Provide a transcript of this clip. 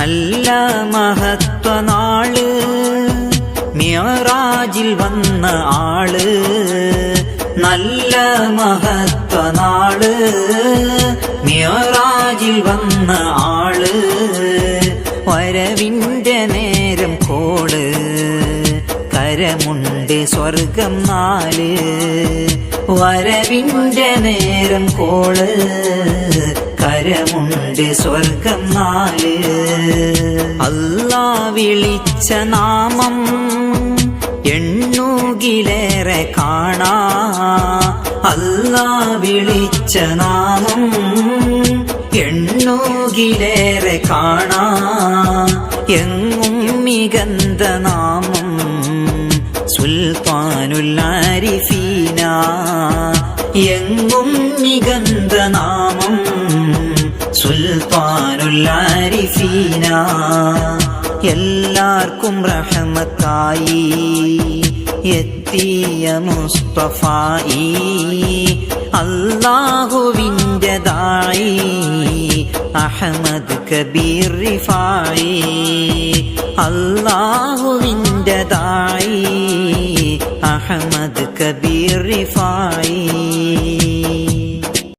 നല്ല മഹത്വനാള് മിഅ്റാജിൽ വന്ന ആള്, നല്ല മഹത്വനാള് മിഅ്റാജിൽ വന്ന ആള്, വരവിന്റെ നേരം കോള് കരമുണ്ട് സ്വർഗം നാല്, വരവിന്റെ നേരം കോള് കരമുണ്ട് സ്വർഗം നാല്. അല്ലാ വിളിച്ച നാമം എണ്ണൂകിലേറെ കാണാ, അല്ലാ വിളിച്ച നാമം എണ്ണൂകിലേറെ കാണാ, എങ്ങും മികந்த നാമം സുൽത്താനുൽ ആരിഫീന, എങ്ങും മികந்த നാമം സുൽത്താനുൽ ആരിഫീന. എല്ലാവർക്കും റഹ്മത്തായി എത്തിയ മുസ്തഫായി, അല്ലാഹുവിന്റെ ദായി അഹ്മദ് കബീർ റിഫായി, അല്ലാഹുവിന്റെ ദായി അഹ്മദ് കബീർ റിഫായി.